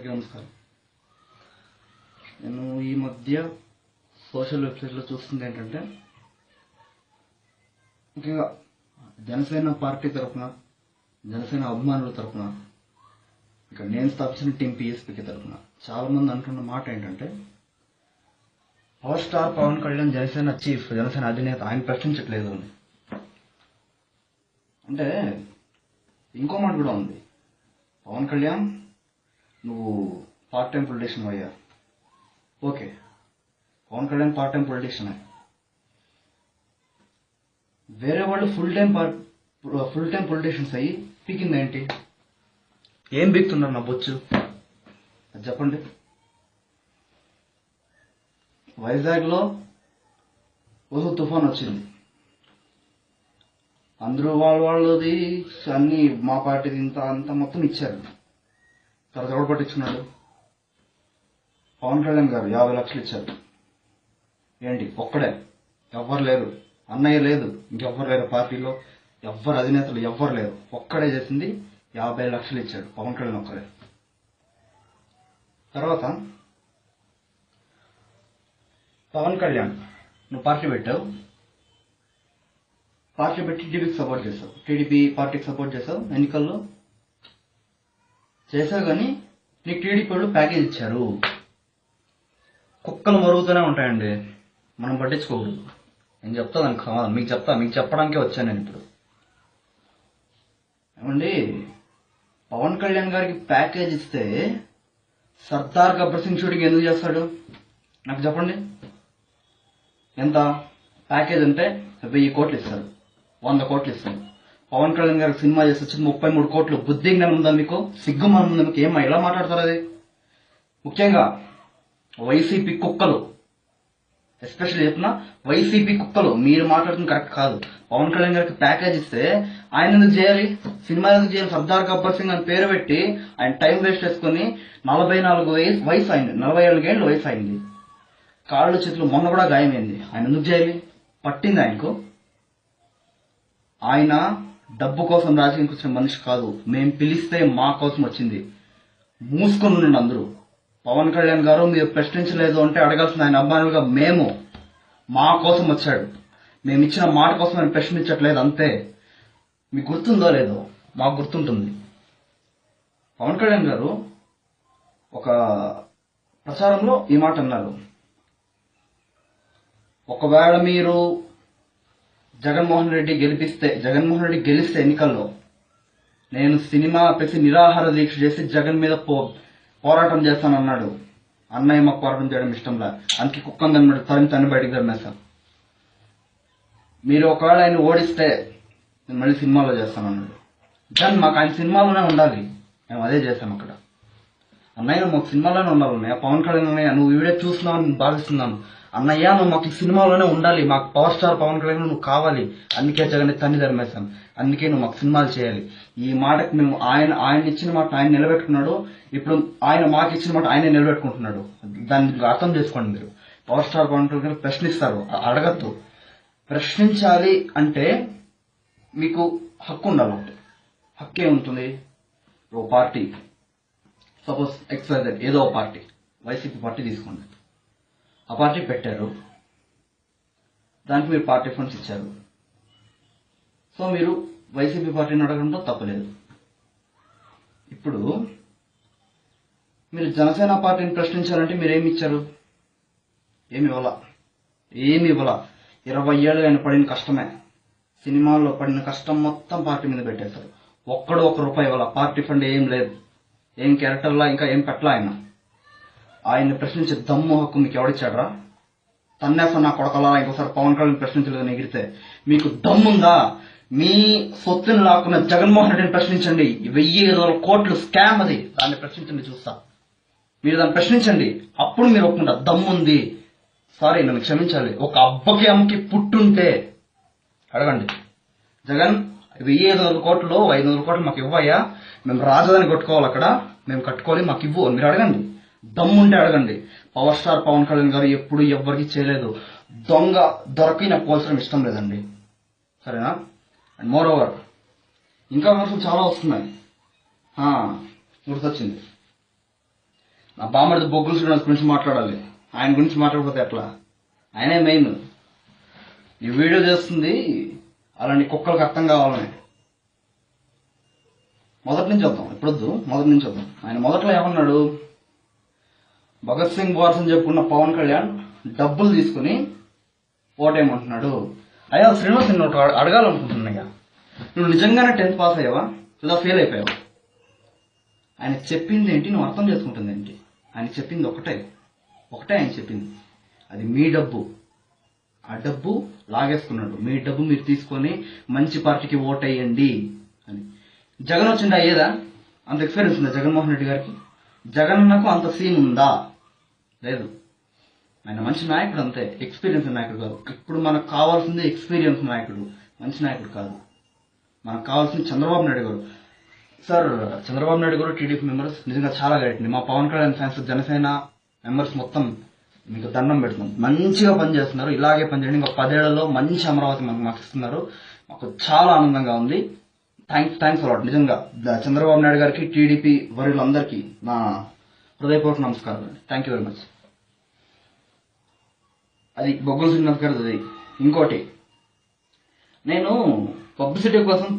అందరికీ నమస్కారం. నేను ఈ మధ్య సోషల్ వెబ్సైట్లో చూస్తుంది ఏంటంటే, ముఖ్యంగా జనసేన పార్టీ తరఫున, జనసేన అభిమానుల తరఫున, ఇక నేను స్థాపించిన టీం పిఎస్పీకి తరఫున చాలామంది అంటున్న మాట ఏంటంటే, power star Pawan Kalyan Janasena chief, Janasena అధినేత, ఆయన ప్రశ్నించట్లేదు అని. అంటే ఇంకో మాట కూడా ఉంది. పవన్ కళ్యాణ్, నువ్వు పార్ట్ టైం పొలిటీషియన్ అయ్యా, okay, Pawan Kalyan part time politician. వేరే వాళ్ళు ఫుల్ టైం పొలిటీషియన్స్ అయ్యి పీకింది ఏంటి? ఏం పీకుతున్నారు నా బొచ్చు? అది చెప్పండి. వైజాగ్లో ఓ తుఫాన్ వచ్చింది, అందరూ వాళ్ళది అన్ని మా పార్టీది ఇంత అంత మొత్తం ఇచ్చారు. తర్వాత ఎవరు పట్టించుకున్నాడు? పవన్ కళ్యాణ్ గారు 50 లక్షలు ఇచ్చారు. ఏంటి ఒక్కడే? ఎవ్వరు లేరు, అన్నయ్య లేదు, ఇంకెవ్వరు లేరు, పార్టీలో ఎవ్వరు అధినేతలు ఎవ్వరు లేరు. ఒక్కడే చేసింది 50 లక్షలు ఇచ్చాడు పవన్ కళ్యాణ్ ఒక్కడే. తర్వాత పవన్ కళ్యాణ్, నువ్వు పార్టీ పెట్టావు, పార్టీ పెట్టి టీడీపీకి సపోర్ట్ చేసావు, టీడీపీ పార్టీకి సపోర్ట్ చేసావు, ఎన్నికల్లో చేసావు. కానీ నీకు టీడీపీ వాళ్ళు ప్యాకేజ్ ఇచ్చారు. కుక్కలు మరుగుతూనే ఉంటాయండి, మనం పట్టించుకోకూడదు. నేను చెప్తా దానికి సమాధానం, మీకు చెప్పడానికే వచ్చాను నేను ఇప్పుడు. ఏమండి, పవన్ కళ్యాణ్ గారికి ప్యాకేజ్ ఇస్తే సర్దార్ గబ్బర్ సింగ్ షూటింగ్ ఎందుకు చేస్తాడు? నాకు చెప్పండి. ఎంత ప్యాకేజ్ అంటే 1000 కోట్లు ఇస్తారు, 100 కోట్లు ఇస్తారు. పవన్ కళ్యాణ్ గారికి సినిమా చేసి వచ్చింది 33 కోట్లు. బుద్ధి జ్ఞానం ఉందా మీకు? సిగ్గు మనం ఉందా మీకు? ఏమా ఇలా మాట్లాడతారు? అది ముఖ్యంగా వైసీపీ కుక్కలు, ఎస్పెషల్లీ చెప్పిన వైసీపీ కుక్కలు, మీరు మాట్లాడుతున్న కరెక్ట్ కాదు. పవన్ కళ్యాణ్ గారికి ప్యాకేజ్ ఇస్తే ఆయన ఎందుకు చేయాలి? సినిమా ఎందుకు చేయాలి? సర్దార్ గబ్బర్ సింగ్ అని పేరు పెట్టి ఆయన టైం వేస్ట్ చేసుకుని 44 వయసు అయింది, 44 ఏళ్ళు వయసు అయింది, కాళ్ళు చేతులు మొన్న కూడా గాయమైంది. ఆయన ఎందుకు చేయాలి? పట్టింది ఆయనకు? ఆయన డబ్బు కోసం రాజకీయానికి వచ్చిన మనిషి కాదు. మేము పిలిస్తే మా కోసం వచ్చింది. మూసుకొని ఉండండి అందరూ. పవన్ కళ్యాణ్ గారు మీరు ప్రశ్నించలేదు అంటే అడగాల్సిన ఆయన అభిమానులుగా మేము, మా కోసం వచ్చాడు, మేము ఇచ్చిన మాట కోసం ఆయన ప్రశ్నించట్లేదు, అంతే. మీకు గుర్తుందో లేదో? మాకు గుర్తుంటుంది. పవన్ కళ్యాణ్ గారు ఒక ప్రచారంలో ఈ మాట అన్నారు, ఒకవేళ మీరు జగన్మోహన్ రెడ్డి గెలిస్తే ఎన్నికల్లో నేను సినిమా పెట్టి నిరాహార దీక్ష చేసి జగన్ మీద పోరాటం చేస్తానన్నాడు. అన్నయ్య మాకు పోరాటం చేయడం ఇష్టంలా, అందుకే కుక్కను తన్ని బయటికి తరిమేశాను. మీరు ఒకవేళ ఆయన ఓడిస్తే నేను మళ్ళీ సినిమాలో చేస్తానన్నాడు. కానీ మాకు ఆయన సినిమాలోనే ఉండాలి, మేము అదే చేశాం అక్కడ. అన్నయ్య మాకు సినిమాలోనే ఉండాలి. అన్నయ్య పవన్ కళ్యాణ్, అన్నయ్య నువ్వు వీడియో చూస్తున్నావు అని భావిస్తున్నాను. అన్నయ్య నువ్వు మాకు ఈ సినిమాలోనే ఉండాలి, మాకు పవర్ స్టార్ పవన్ కళ్యాణ్ నువ్వు కావాలి, అందుకే జగన్ తన్ని ధర్మేశాను, అందుకే నువ్వు మాకు సినిమాలు చేయాలి. ఈ మాటకు మేము ఆయన ఇచ్చిన మాట ఆయన నిలబెట్టుకున్నాడు. ఇప్పుడు ఆయన మాకు ఇచ్చిన మాట ఆయన నిలబెట్టుకుంటున్నాడు. దాన్ని అర్థం చేసుకోండి మీరు. పవర్ స్టార్ పవన్ కళ్యాణ్ ప్రశ్నిస్తారు, అడగద్దు. ప్రశ్నించాలి అంటే మీకు హక్కు ఉండాలి. ఒకటి హక్కే ఉంటుంది. ఓ పార్టీ, సపోజ్ XYZ ఏదో పార్టీ, వైసీపీ పార్టీ తీసుకోండి, ఆ పార్టీ పెట్టారు, దానికి మీరు పార్టీ ఫండ్స్ ఇచ్చారు. సో మీరు వైసీపీ పార్టీని అడగడంలో తప్పలేదు. ఇప్పుడు మీరు జనసేన పార్టీని ప్రశ్నించాలంటే మీరు ఏమి ఇచ్చారు? ఏమి ఇవ్వాల? 20 ఏళ్ళు ఆయన పడిన కష్టమే, సినిమాల్లో పడిన కష్టం మొత్తం పార్టీ మీద పెట్టేశారు. ఒక్కడు 1 రూపాయి ఇవ్వాల. పార్టీ ఫండ్ ఏం లేదు, ఏం క్యారెక్టర్లా ఇంకా ఏం పెట్టలా. ఆయన్ని ప్రశ్నించే దమ్ము హక్కు మీకు ఎవడిచ్చాడ్రా? తన్నేస్తా నా కొడకలా. ఇంకోసారి పవన్ కళ్యాణ్ ప్రశ్నించలేదు ఎగిరితే మీకు దమ్ముందా? మీ సొత్తుని లాక్కున్న జగన్మోహన్ రెడ్డిని ప్రశ్నించండి. 1000 కోట్లు స్కామ్ అది, దాన్ని ప్రశ్నించండి, చూస్తా. మీరు దాన్ని ప్రశ్నించండి, అప్పుడు మీరు ఒప్పుకుంటారు దమ్ముంది. సారీ, నన్ను క్షమించాలి. ఒక అబ్బకి అమ్మకి పుట్టుంటే అడగండి, జగన్ 1500 కోట్లు 500 కోట్లు మాకు ఇవ్వయ్యా, మేము రాజధాని కట్టుకోవాలి, అక్కడ మేము కట్టుకోవాలి, మాకు ఇవ్వు అని మీరు అడగండి. దమ్ముంటే అడగండి. పవర్ స్టార్ పవన్ కళ్యాణ్ గారు ఎప్పుడు ఎవ్వరికి చేయలేదు. దొంగ దొరికి నాకు పోల్చడం ఇష్టం లేదండి, సరేనా? అండ్ మోర్ ఓవర్ ఇంకా విమర్శలు చాలా వస్తున్నాయి. గుర్తొచ్చింది, నా బామ్మడిది బొగ్గుల శ్రీనివాస్ గురించి మాట్లాడాలి. ఆయన గురించి మాట్లాడకపోతే ఎట్లా? ఆయనే మెయిన్. ఈ వీడియో చేస్తుంది అలాంటి కుక్కలకు అర్థం కావాలని. మొదటి నుంచి వద్దాం, ఇప్పుడొద్దు, మొదటి నుంచి వద్దాం. ఆయన మొదట్లో ఏమన్నాడు? భగత్ సింగ్ బాస్ అని చెప్పుకున్న పవన్ కళ్యాణ్ డబ్బులు తీసుకుని ఓటేయమంటున్నాడు. అయ్యా శ్రీనివాస్, నేను ఒకటి అడగాలనుకుంటున్నాయ్యా, నువ్వు నిజంగానే 10th పాస్ అయ్యావా లేదా ఫెయిల్ అయిపోయావా? ఆయన చెప్పింది ఏంటి, నువ్వు అర్థం చేసుకుంటుంది ఏంటి? ఆయన చెప్పింది ఒకటే ఆయన చెప్పింది, అది మీ డబ్బు, ఆ డబ్బు లాగేసుకున్నాడు. మీ డబ్బు మీరు తీసుకొని మంచి పార్టీకి ఓటేయండి అని. జగన్ వచ్చిందా? అయ్యేదా? అంత ఎక్స్పీరియన్స్ ఉందా జగన్మోహన్ రెడ్డి గారికి? జగన్నకు అంత సీన్ ఉందా? లేదు. ఆయన మంచి నాయకుడు అంతే, ఎక్స్పీరియన్స్ నాయకుడు కాదు. ఇప్పుడు మనకు కావాల్సింది ఎక్స్పీరియన్స్ నాయకుడు, మంచి నాయకుడు కాదు. మనకు కావాల్సింది చంద్రబాబు నాయుడు గారు. సార్, చంద్రబాబు నాయుడు గారు టీడీపీ మెంబర్స్ నిజంగా చాలా గ్రేట్. మా పవన్ కళ్యాణ్ ఫ్యాన్స్, జనసేన మెంబర్స్ మొత్తం మీకు దండం పెడుతున్నాం. మంచిగా పనిచేస్తున్నారు, ఇలాగే పనిచేయండి. ఇంకా 10 ఏళ్లలో మంచి అమరావతి మాకు ఇస్తున్నారు. మాకు చాలా ఆనందంగా ఉంది. Thanks a lot. నిజంగా చంద్రబాబు నాయుడు గారికి, టీడీపీ వర్యులందరికీ నా హృదయపూర్వక నమస్కారం. Thank you very much. అది బొగ్గుల శ్రీనివాస్ గారు. అది ఇంకోటి, నేను పబ్లిసిటీ కోసం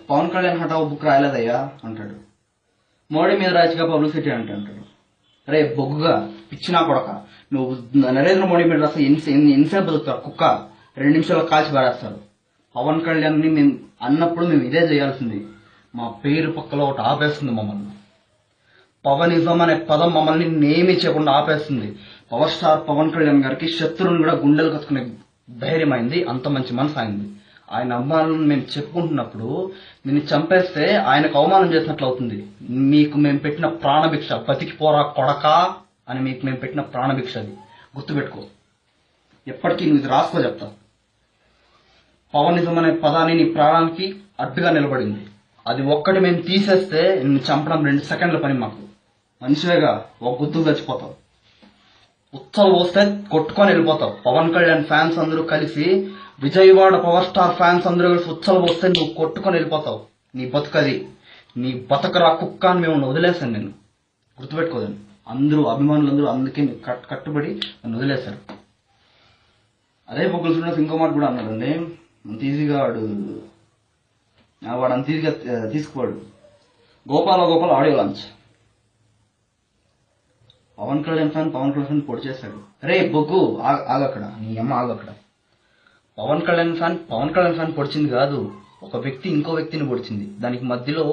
పవన్ కళ్యాణ్ హఠావ్ బుక్ రాయలేదయ్యా అంటాడు. మోడీ మీద రాజకీయ పబ్లిసిటీ అంటాడు. రే బొగ్గుగా పిచ్చినా కొడక, నువ్వు నరేంద్ర మోడీ మీద రాస్తే ఎన్నిసేపు బతుకుతారు? కుక్క 2 నిమిషాల్లో కాల్చి పారేస్తారు. పవన్ కళ్యాణ్ని మేము అన్నప్పుడు మేము ఇదే చేయాల్సింది. మా పేరు పక్కలో ఒకటి ఆపేస్తుంది మమ్మల్ని. పవనిజం అనే పదం మమ్మల్ని నేమి చేయకుండా ఆపేస్తుంది. పవర్ స్టార్ పవన్ కళ్యాణ్ గారికి శత్రువుని కూడా గుండెలు కట్టుకునే ధైర్యం అయింది. అంత మంచి మనసు అయింది. ఆయన అవమానాలను మేము చెప్పుకుంటున్నప్పుడు నిన్ను చంపేస్తే ఆయనకు అవమానం చేసినట్లు అవుతుంది. మీకు మేము పెట్టిన ప్రాణభిక్ష, బతికి పోరా కొడకా అని మీకు మేము పెట్టిన ప్రాణభిక్ష. అది గుర్తుపెట్టుకో, ఎప్పటికీ నువ్వు ఇది రాసుకో చెప్తా. పవనిజం అనే పదాన్ని నీ ప్రాణానికి అడ్డుగా నిలబడింది. అది ఒక్కటి మేము తీసేస్తే నిన్ను చంపడం 2 సెకండ్ల పని. మాకు మనిషిగా ఒక గుర్తు చచ్చిపోతావు. ఉత్సవం వస్తే కొట్టుకొని వెళ్ళిపోతావు. పవన్ కళ్యాణ్ ఫ్యాన్స్ అందరూ కలిసి, విజయవాడ పవర్ స్టార్ ఫ్యాన్స్ అందరూ కలిసి ఉత్సవం వస్తే నువ్వు కొట్టుకొని వెళ్ళిపోతావు. నీ బతుకది, నీ బతకరా కుక్క అని మేము వదిలేశాను. నేను గుర్తుపెట్టుకోదాన్ని. అందరూ అభిమానులందరూ అందుకే కట్టుబడి నన్ను వదిలేశారు. అదే బొగ్గుల శ్రీనివాస్ ఇంకో మాట కూడా అన్నాడండి. అంత ఈజీగా వాడు అంత ఈజీగా తీసుకుపోడు. Gopala audio launch. Pawan Kalyan fan పొడి చేశాడు. రే బొగ్గు ఆగక్కడ, నీ అమ్మ ఆగక్కడ. పవన్ కళ్యాణ్ ఫ్యాన్ పొడిచింది కాదు, ఒక వ్యక్తి ఇంకో వ్యక్తిని పొడిచింది. దానికి మధ్యలో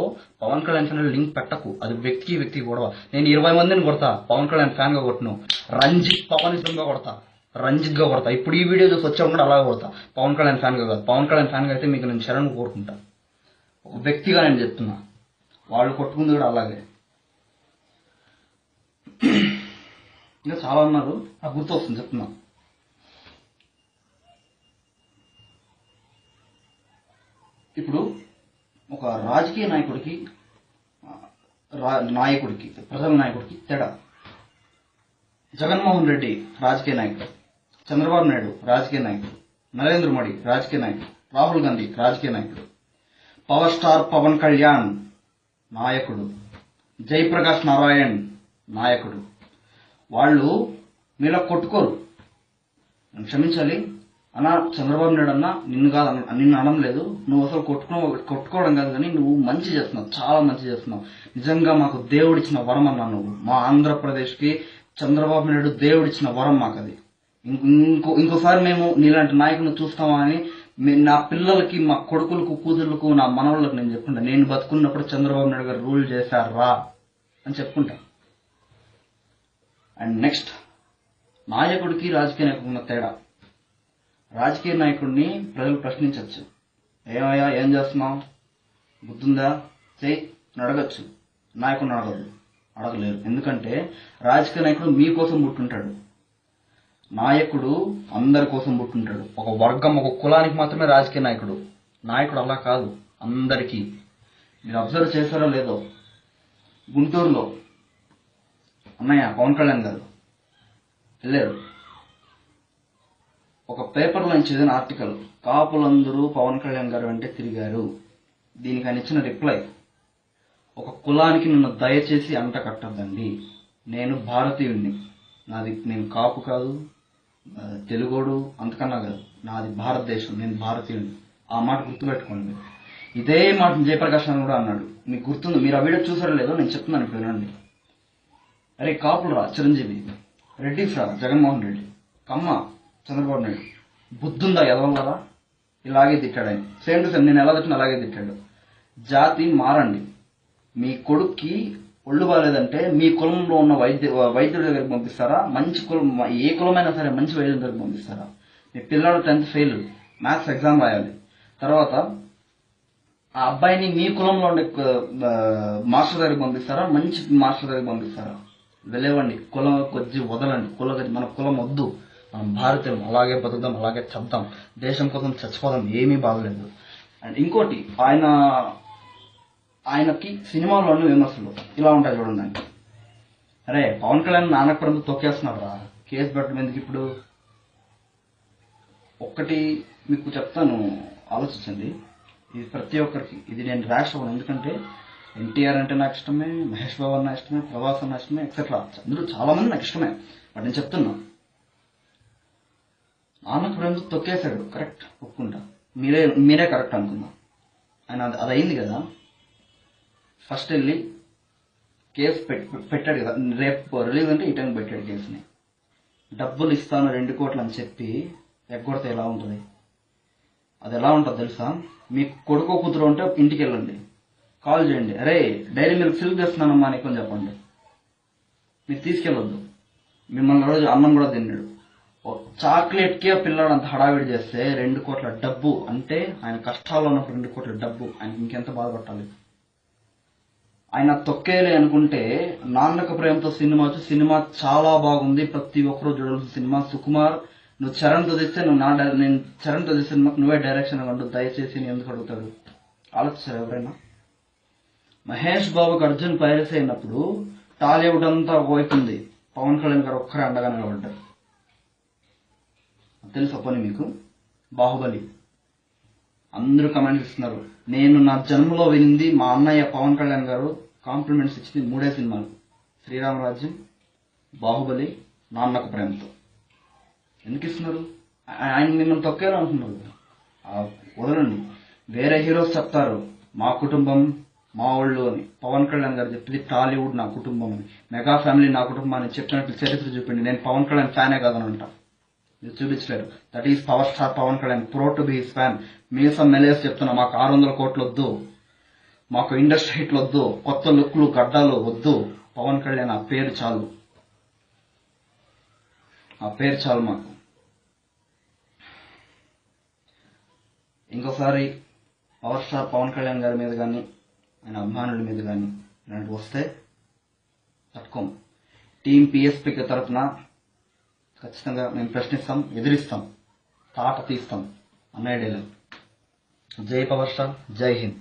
పవన్ కళ్యాణ్ ఫ్యాన్ లింక్ పెట్టకు. అది వ్యక్తికి గొడవ. నేను 20 మందిని కొడతా, పవన్ కళ్యాణ్ ఫ్యాన్ గా కొట్టను. రంజిత్ పవనిజంగా కొడతా, రంజిత్ గా కొడతా. ఇప్పుడు ఈ వీడియో చూసి వచ్చా కూడా అలాగే కొడతా. పవన్ కళ్యాణ్ ఫ్యాన్ గా కాదు. పవన్ కళ్యాణ్ ఫ్యాన్ గా అయితే మీకు నేను శరణు కోరుకుంటా. ఒక వ్యక్తిగా నేను చెప్తున్నా. వాళ్ళు కొట్టుకుంది కూడా అలాగే. ఇంకా చాలా ఉన్నారు, నాకు గుర్తు వస్తుంది చెప్తున్నా. ఇప్పుడు ఒక రాజకీయ నాయకుడికి ప్రజల నాయకుడికి తేడా. జగన్మోహన్ రెడ్డి రాజకీయ నాయకుడు, చంద్రబాబు నాయుడు రాజకీయ నాయకుడు, నరేంద్ర మోడీ రాజకీయ నాయకుడు, రాహుల్ గాంధీ రాజకీయ నాయకుడు, పవర్ స్టార్ పవన్ కళ్యాణ్ నాయకుడు, జయప్రకాష్ నారాయణ్ నాయకుడు. వాళ్ళు మీలో కొట్టుకోరు. క్షమించాలి అన్నా, చంద్రబాబు నాయుడు అన్నా నిన్ను అనడం లేదు. నువ్వు అసలు కొట్టుకోవడం కాదు, కానీ నువ్వు మంచి చేస్తున్నావు, చాలా మంచి చేస్తున్నావు. నిజంగా మాకు దేవుడిచ్చిన వరం అన్నా నువ్వు. మా ఆంధ్రప్రదేశ్కి చంద్రబాబు నాయుడు దేవుడిచ్చిన వరం మాకు అది. ఇంకోసారి మేము నీలాంటి నాయకులను చూస్తామా అని నా పిల్లలకి, మా కొడుకులకు, కూతుర్లకు, నా మనవళ్ళకు నేను చెప్పుకుంటా. నేను బతుకున్నప్పుడు చంద్రబాబు నాయుడు గారు రూల్ చేశారా అని చెప్పుకుంటా. అండ్ నెక్స్ట్, నాయకుడికి రాజకీయ నాయకుడికి ఉన్న తేడా. రాజకీయ నాయకుడిని ప్రజలు ప్రశ్నించవచ్చు. ఏమయ్యా ఏం చేస్తున్నావు, బుద్ధుందా, చెయ్యి అడగచ్చు. నాయకుడిని అడగలేరు. ఎందుకంటే రాజకీయ నాయకుడు మీకోసం పుట్టుంటాడు. నాయకుడు అందరి కోసం పుట్టుంటాడు. ఒక వర్గం, ఒక కులానికి మాత్రమే రాజకీయ నాయకుడు అలా కాదు, అందరికీ. మీరు అబ్జర్వ్ చేశారో లేదో, గుంటూరులో అన్నయ్య పవన్ కళ్యాణ్ గారు వెళ్ళారు. ఒక పేపర్లో చదివిన ఆర్టికల్, కాపులందరూ పవన్ కళ్యాణ్ గారు అంటే తిరిగారు. దీనికి ఆయన ఇచ్చిన రిప్లై, ఒక కులానికి నన్ను దయచేసి అంట కట్టద్దండి. నేను భారతీయుడిని. నేను కాపు కాదు, తెలుగోడు అంతకన్నా కాదు. నాది భారతదేశం, నేను భారతీయుడిని. ఆ మాట గుర్తుపెట్టుకోండి. ఇదే మాట జయప్రకాష్ నారాయణ కూడా అన్నాడు. మీకు గుర్తుంది, మీరు ఆ వీడియో చూసారో లేదో నేను చెప్తున్నాను, ఇప్పుడు వినండి. అరే కాపులు రా చిరంజీవి, రెడ్డిస్ రా జగన్మోహన్ రెడ్డి, కమ్మ చంద్రబాబు నాయుడు, బుద్ధుందా ఎదవలరా, ఇలాగే తిట్టాడు ఆయన. సేమ్ టు సేమ్ నేను ఎలా తిట్టిన అలాగే తిట్టాడు. జాతి మారండి. మీ కొడుక్కి ఒళ్ళు బాగాలేదంటే మీ కులంలో ఉన్న వైద్యుడి దగ్గరికి పంపిస్తారా? మంచి కులం, ఏ కులమైనా సరే మంచి వైద్యుడి దగ్గరికి పంపిస్తారా? మీ పిల్లాడు 10th ఫెయిల్, మ్యాథ్స్ ఎగ్జామ్ రాయాలి. తర్వాత ఆ అబ్బాయిని మీ కులంలో ఉండే మాస్టర్ దగ్గరికి పంపిస్తారా? మంచి మాస్టర్ దగ్గరికి పంపిస్తారా? వెళ్ళేవండి. కులం కొద్ది వదలండి. మన కులం వద్దు. మనం భారతీయులం, అలాగే బతుకుదాం, అలాగే చద్దాం, దేశం కోసం చచ్చిపోదాం, ఏమీ బాగలేదు. అండ్ ఇంకోటి, ఆయనకి సినిమాలోని విమర్శలు ఇలా ఉంటాయి చూడండి. అరే పవన్ కళ్యాణ్ నానకరంతో తొక్కేస్తున్నాడు రా, కేసు పెట్టడం ఎందుకు ఇప్పుడు? ఒక్కటి మీకు చెప్తాను, ఆలోచించండి. ఇది ప్రతి ఒక్కరికి, ఇది నేను ర్యాష్ అవ్వను. ఎందుకంటే ఎన్టీఆర్ అంటే నాకు ఇష్టమే, మహేష్ బాబు అన్న ఇష్టమే, ప్రభాస్ అన్న ఇష్టమే, ఎక్సెట్రా అందరూ చాలా మంది నాకు ఇష్టమే. బట్ నేను చెప్తున్నా, నాన్నకు ప్రేమతో తొక్కేశాడు, కరెక్ట్, ఒప్పుకుంటా. మీరే కరెక్ట్ అనుకుందాం. ఆయన అది అయింది కదా. ఫస్ట్ వెళ్ళి కేసు పెట్టాడు కదా, రేపు రిలీజ్ అంటే ఈ టైం పెట్టాడు కేసుని. డబ్బులు ఇస్తాను 2 కోట్లు అని చెప్పి ఎగ్గొడితే ఎలా ఉంటుంది? అది ఎలా ఉంటుంది తెలుసా? మీ కొడుకో కూతురు ఉంటే ఇంటికి వెళ్ళండి, కాల్ చేయండి, అరే డైరీ మిల్క్ సిల్క్ చేస్తున్నానమ్మా అని చెప్పండి. మీరు తీసుకెళ్ళొద్దు. మిమ్మల్ని రోజు అన్నం కూడా తిన్నాడు. చాక్లెట్కే పిల్లాడు అంత హడావిడి చేస్తే 2 కోట్ల డబ్బు అంటే, ఆయన కష్టాల్లో ఉన్నప్పుడు 2 కోట్ల డబ్బు, ఆయనకి ఇంకెంత బాధపడాలి? ఆయన తొక్కేయాలి అనుకుంటే నాన్నకు ప్రేమతో సినిమా చాలా బాగుంది, ప్రతి ఒక్కరూ చూడాల్సిన సినిమా. సుకుమార్, నువ్వు చరణ్తో తెస్తే నేను చరణ్తో తెస్తే నువ్వే డైరెక్షన్ అంటూ దయచేసి నేను ఎందుకు అడుగుతాడు? ఆలోచించారు ఎవరైనా? మహేష్ బాబుకి అర్జున్ పైరసీ అయినప్పుడు టాలీవుడ్ అంతా పోతుంది, పవన్ కళ్యాణ్ గారు ఒక్కరే అండగా నిలబడ్డారు. తెలుసా పోనీ మీకు? బాహుబలి అందరూ కమెంట్స్ ఇస్తున్నారు. నేను నా జన్మలో వినింది మా అన్నయ్య పవన్ కళ్యాణ్ గారు కాంప్లిమెంట్స్ ఇచ్చింది 3 సినిమాలు: శ్రీరామరాజ్యం, బాహుబలి, నాన్నకు ప్రేమతో. ఎందుకు ఇస్తున్నారు? ఆయన మిమ్మల్ని తొక్కేయాలనుకున్నారు. వదలండి. వేరే హీరోస్ చెప్తారు మా కుటుంబం మా వాళ్ళు అని, పవన్ కళ్యాణ్ గారు చెప్పింది టాలీవుడ్ నా కుటుంబం అని, మెగా ఫ్యామిలీ నా కుటుంబం అని చెప్పినట్లు చరిత్ర చూపిండి. నేను పవన్ కళ్యాణ్ ఫ్యానే కాదని అంటా. మీరు చూపించలేరు. That is power star Pawan Kalyan, proud to be his fan. మీసం మెలేసి చెప్తున్నా, మాకు 600 కోట్లు వద్దు, మాకు ఇండస్ట్రీ హిట్లు వద్దు, కొత్త లుక్లు గడ్డాలు వద్దు. పవన్ కళ్యాణ్ ఆ పేరు చాలు, ఆ పేరు చాలు మాకు. ఇంకోసారి పవర్ స్టార్ పవన్ కళ్యాణ్ గారి మీద కానీ ఆయన అభిమానుల మీద కానీ ఇలాంటి వస్తే తట్టుకోం. టీం పిఎస్పీకి తరఫున ఖచ్చితంగా మేము ప్రశ్నిస్తాం, ఎదిరిస్తాం, తాట తీస్తాం అన్నయ్య. జై పవర్ స్టార్, జై హింద్.